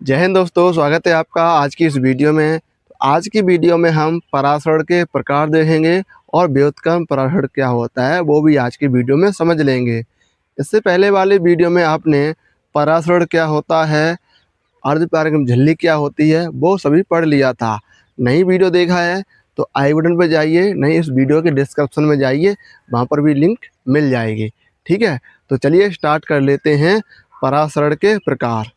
जय हिंद दोस्तों, स्वागत है आपका आज की इस वीडियो में। आज की वीडियो में हम पराशर के प्रकार देखेंगे और व्युत्क्रम पराशर क्या होता है वो भी आज की वीडियो में समझ लेंगे। इससे पहले वाले वीडियो में आपने पराशर क्या होता है, अर्धपारगम झिल्ली क्या होती है वो सभी पढ़ लिया था। नई वीडियो देखा है तो आई बटन पर जाइए, नहीं इस वीडियो के डिस्क्रिप्शन में जाइए, वहाँ पर भी लिंक मिल जाएगी। ठीक है, तो चलिए स्टार्ट कर लेते हैं पराशर के प्रकार।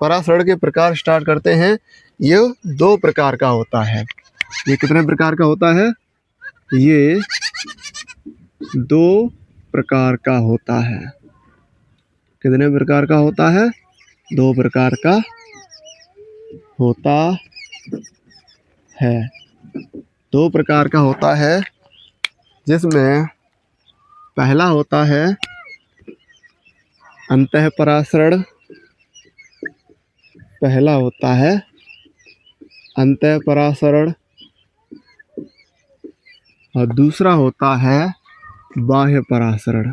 पराशर के प्रकार स्टार्ट करते हैं। ये दो प्रकार का होता है। ये कितने प्रकार का होता है? ये दो प्रकार का होता है। कितने प्रकार का होता है? दो प्रकार का होता है। दो प्रकार का होता है, जिसमें पहला होता है अंतःपराशरण। पहला होता है अंतःपराशरण और दूसरा होता है बाह्य पराशरण।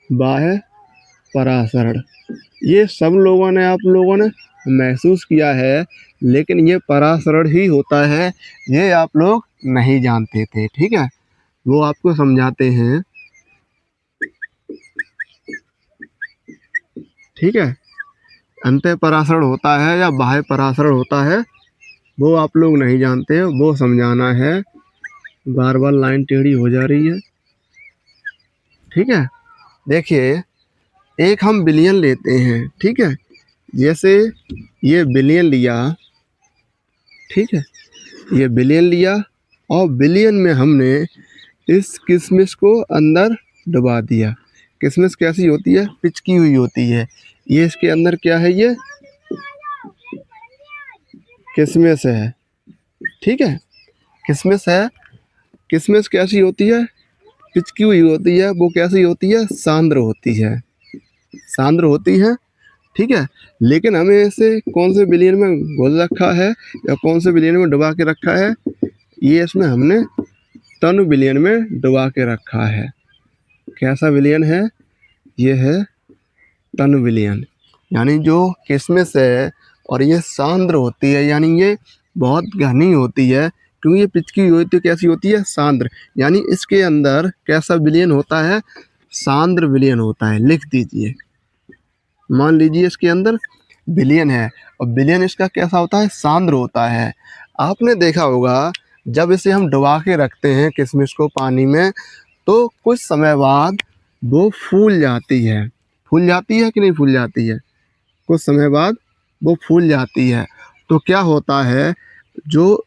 बाह्य पराशरण ये सब लोगों ने, आप लोगों ने महसूस किया है, लेकिन ये पराशरण ही होता है, ये आप लोग नहीं जानते थे। ठीक है, वो आपको समझाते हैं। ठीक है, अंतःपराशरण होता है या बाह्य पराशरण होता है वो आप लोग नहीं जानते, वो समझाना है। बार बार लाइन टेढ़ी हो जा रही है। ठीक है, देखिए एक हम बिलियन लेते हैं। ठीक है, जैसे ये बिलियन लिया। ठीक है, ये बिलियन लिया और बिलियन में हमने इस किशमिश को अंदर डुबा दिया। किशमिश कैसी होती है? पिचकी हुई होती है। ये इसके अंदर क्या है? ये किशमिश है। ठीक है, किशमिश है। किशमिश कैसी होती है? पिचकी हुई होती है। वो कैसी होती है? सांद्र होती है। सांद्र होती है। ठीक है, लेकिन हमें इसे कौन से बिलियन में घोल रखा है या कौन से बिलियन में डुबा के रखा है? ये इसमें हमने तनु बिलियन में डुबा के रखा है। कैसा बिलियन है? ये है तनु बिलियन। यानी जो किशमिश है और ये सांद्र होती है, यानी ये बहुत घनी होती है, क्योंकि ये पिचकी हुई होती है। कैसी होती है? सांद्र। यानी इसके अंदर कैसा विलयन होता है? सांद्र विलयन होता है। लिख दीजिए, मान लीजिए इसके अंदर विलयन है और विलयन इसका कैसा होता है? सांद्र होता है। आपने देखा होगा जब इसे हम डुबा के रखते हैं किशमिश को पानी में, तो कुछ समय बाद वो फूल जाती है। फूल जाती है कि नहीं फूल जाती है? कुछ समय बाद वो फूल जाती है। तो क्या होता है, जो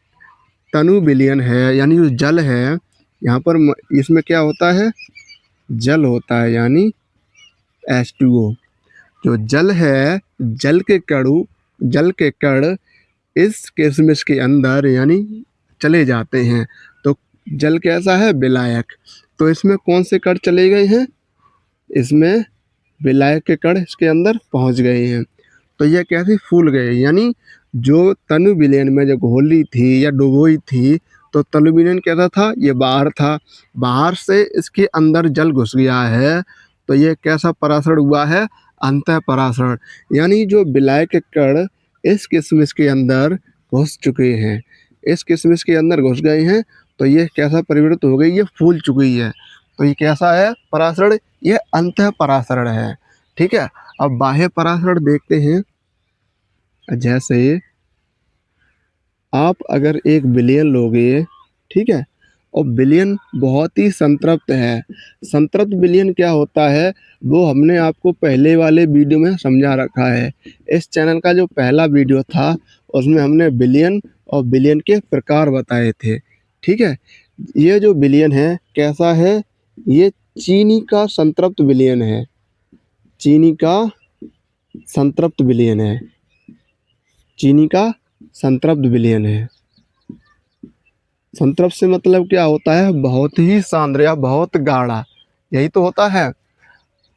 तनु विलयन है यानी जो जल है, यहाँ पर इसमें क्या होता है? जल होता है, यानी H2O। जो जल है, जल के कण इस किशमिश के अंदर यानी चले जाते हैं। तो जल कैसा है? विलायक। तो इसमें कौन से कण चले गए हैं? इसमें विलायक के कण इसके अंदर पहुंच गए हैं। तो यह कैसे फूल गए? यानी जो तनु विलयन में जो घोली थी या डुबोई थी, तो तनु विलयन कैसा था? ये बाहर था। बाहर से इसके अंदर जल घुस गया है, तो ये कैसा पराशरण हुआ है? अंतःपराशरण। यानी जो विलायक के कण इस किशमिश के अंदर घुस चुके हैं, इस किशमिश के अंदर घुस गए हैं, तो ये कैसा परिवर्तित हो गई? ये फूल चुकी है। तो ये कैसा है पराशरण? ये अंतःपराशरण है। ठीक है, अब बाह्य पराशरण देखते हैं। जैसे आप अगर एक बिलियन लोगे, ठीक है, और बिलियन बहुत ही संतृप्त है। संतृप्त बिलियन क्या होता है वो हमने आपको पहले वाले वीडियो में समझा रखा है। इस चैनल का जो पहला वीडियो था उसमें हमने बिलियन और बिलियन के प्रकार बताए थे। ठीक है, ये जो बिलियन है कैसा है? ये चीनी का संतृप्त बिलियन है। चीनी का संतृप्त विलयन है। चीनी का संतृप्त विलयन है। संतृप्त से मतलब क्या होता है? बहुत ही सांद्र या बहुत गाढ़ा, यही तो होता है।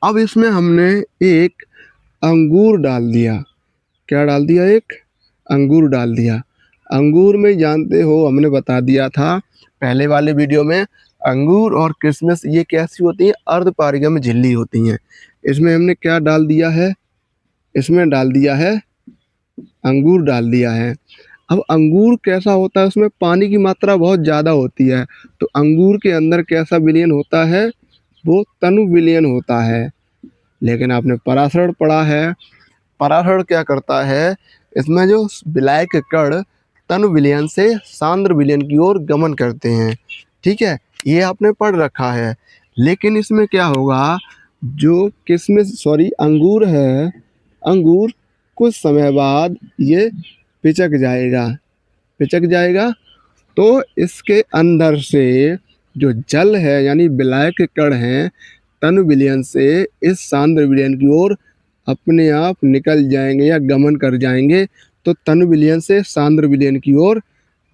अब इसमें हमने एक अंगूर डाल दिया। क्या डाल दिया? एक अंगूर डाल दिया। अंगूर में जानते हो, हमने बता दिया था पहले वाले वीडियो में, अंगूर और किशमिश ये कैसी होती हैं? अर्धपारगम झिल्ली होती हैं। इसमें हमने क्या डाल दिया है? इसमें डाल दिया है अंगूर डाल दिया है। अब अंगूर कैसा होता है, उसमें पानी की मात्रा बहुत ज़्यादा होती है, तो अंगूर के अंदर कैसा विलयन होता है, वो तनु विलयन होता है। लेकिन आपने पराशरण पढ़ा है, पराशरण क्या करता है, इसमें जो विलायक कण तनु विलयन से सांद्र विलयन की ओर गमन करते हैं। ठीक है, ये आपने पढ़ रखा है। लेकिन इसमें क्या होगा, जो अंगूर है, अंगूर कुछ समय बाद ये पिचक जाएगा, तो इसके अंदर से जो जल है यानी विलायक कण हैं, तनु विलयन से इस सांद्र विलयन की ओर अपने आप निकल जाएंगे या गमन कर जाएंगे। तो तनु विलयन से सांद्र विलयन की ओर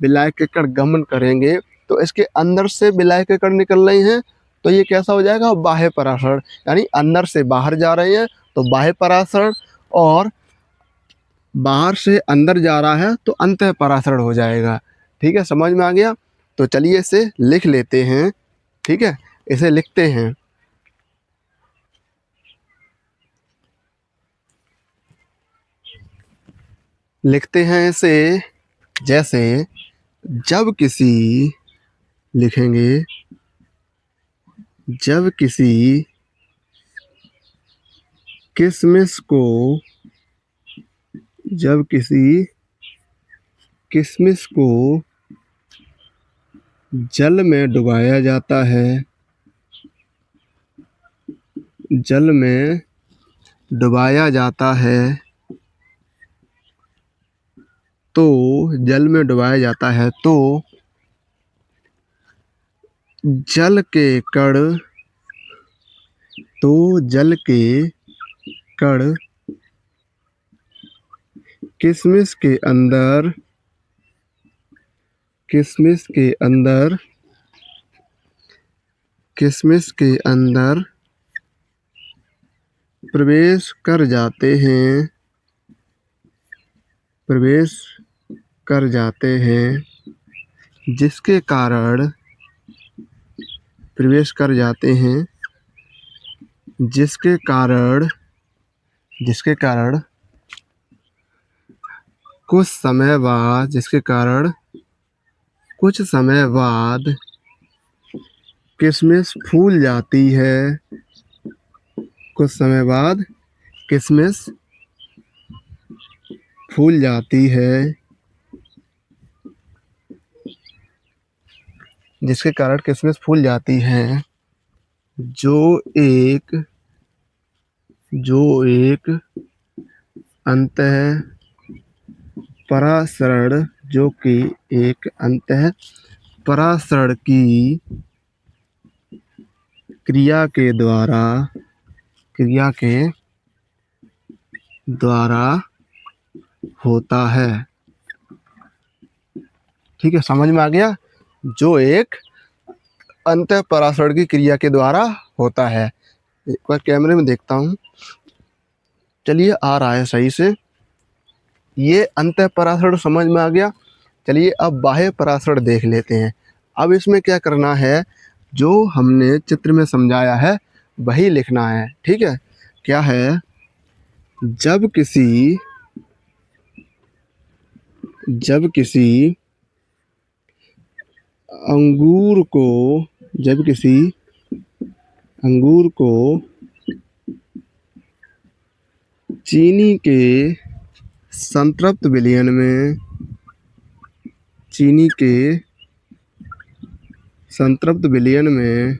विलायक कण गमन करेंगे, तो इसके अंदर से विलायक कण निकल रहे हैं, तो ये कैसा हो जाएगा, बाह्य पराशरण, यानी अंदर से बाहर जा रहे हैं तो बाह्य पराशरण, और बाहर से अंदर जा रहा है तो अंतः पराशरण हो जाएगा। ठीक है, समझ में आ गया। तो चलिए इसे लिख लेते हैं। ठीक है, इसे लिखते हैं। लिखते हैं इसे, जैसे जब किसी, लिखेंगे जब किसी किशमिश को, जब किसी किशमिश को जल में डुबाया जाता है, जल में डुबाया जाता है, तो जल में डुबाया जाता है तो जल के कण, तो जल के कण किशमिश के अंदर, किशमिश के अंदर, किशमिश के अंदर प्रवेश कर जाते हैं, प्रवेश कर जाते हैं, जिसके कारण, प्रवेश कर जाते हैं, जिसके कारण, जिसके कारण कुछ समय बाद, जिसके कारण कुछ समय बाद किशमिश फूल जाती है, कुछ समय बाद किशमिश फूल जाती है, जिसके कारण किशमिश फूल जाती है, जो एक अंतः परासरण, जो कि एक अंतः परासरण की क्रिया के द्वारा, क्रिया के द्वारा होता है। ठीक है, समझ में आ गया। जो एक अंतः परासरण की क्रिया के द्वारा होता है। एक बार कैमरे में देखता हूँ, चलिए आ रहा है सही से। ये अंतः परासरण समझ में आ गया। चलिए अब बाह्य परासरण देख लेते हैं। अब इसमें क्या करना है, जो हमने चित्र में समझाया है वही लिखना है। ठीक है, क्या है, जब किसी अंगूर को, जब किसी अंगूर को चीनी के संतृप्त विलयन में, चीनी के संतृप्त विलयन में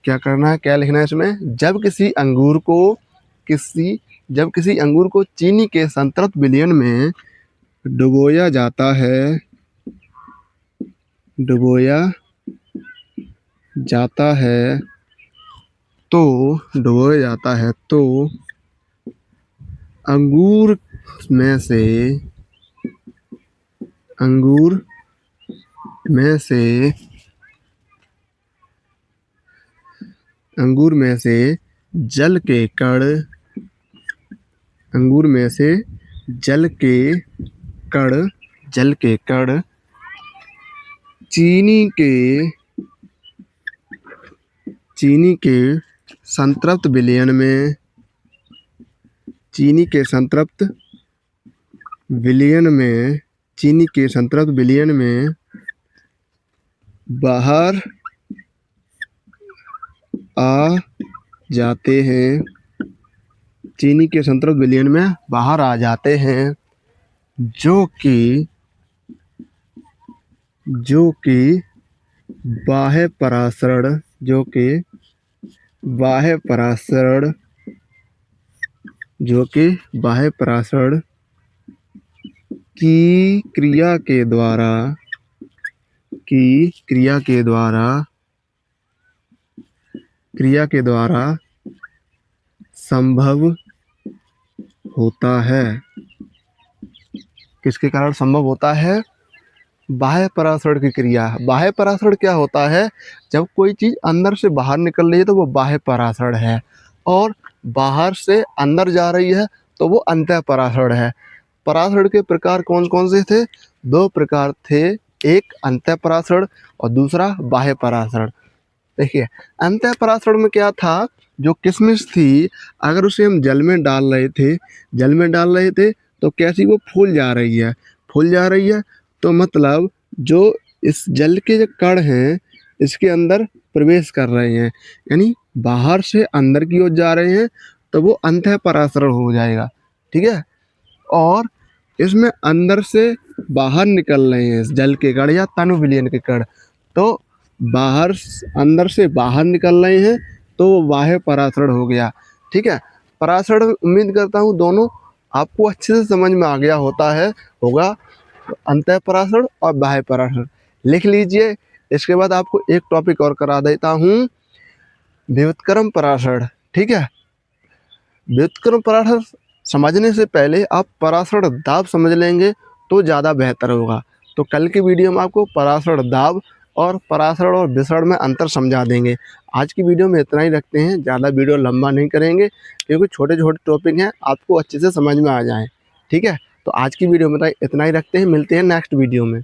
क्या करना है, क्या लिखना है इसमें, जब किसी अंगूर को चीनी के संतृप्त विलयन में डुबोया जाता है, डुबोया जाता है, तो डुबोया जाता है तो अंगूर में से, अंगूर में से, अंगूर में से जल के कण, अंगूर में से जल के कण, जल के कण चीनी के संतृप्त विलयन में, चीनी के संतृप्त विलयन में, चीनी के संतृप्त विलयन में बाहर आ जाते हैं, चीनी के संतृप्त विलयन में बाहर आ जाते हैं, जो कि बाह्य परासरण, जो कि बाह्य परासरण, जो कि बाह्य परासरण की क्रिया के द्वारा, की क्रिया के द्वारा संभव होता है। किसके कारण संभव होता है? बाह्य परासरण की क्रिया। बाह्य परासरण क्या होता है? जब कोई चीज़ अंदर से बाहर निकल रही है तो वो बाह्य परासरण है, और बाहर से अंदर जा रही है तो वो अंतः परासरण है। परासरण के प्रकार कौन कौन से थे? 2 प्रकार थे, एक अंतः परासरण और दूसरा बाह्य परासरण। देखिए, अंतः परासरण में क्या था? जो किशमिश थी, अगर उसे हम जल में डाल रहे थे तो कैसी वो फूल जा रही है, तो मतलब जो इस जल के जो कण हैं इसके अंदर प्रवेश कर रहे हैं, यानी बाहर से अंदर की ओर जा रहे हैं, तो वो अंतः परासरण हो जाएगा। ठीक है। और इसमें अंदर से बाहर निकल रहे हैं इस जल के कण या तनु विलयन के कण, तो अंदर से बाहर निकल रहे हैं तो वो बाह्य परासरण हो गया। ठीक है। परासरण उम्मीद करता हूँ दोनों आपको अच्छे से समझ में आ गया होगा, अंतः परासरण और बाह्य परासरण। लिख लीजिए। इसके बाद आपको एक टॉपिक और करा देता हूँ, व्युत्क्रम परासरण। ठीक है। व्युत्क्रम परासरण समझने से पहले आप परासरण दाब समझ लेंगे तो ज़्यादा बेहतर होगा। तो कल की वीडियो में आपको परासरण दाब और परासरण और विसरण में अंतर समझा देंगे। आज की वीडियो में इतना ही रखते हैं, ज़्यादा वीडियो लंबा नहीं करेंगे क्योंकि छोटे छोटे टॉपिक हैं, आपको अच्छे से समझ में आ जाएँ। ठीक है। तो आज की वीडियो में इतना ही रखते हैं, मिलते हैं नेक्स्ट वीडियो में।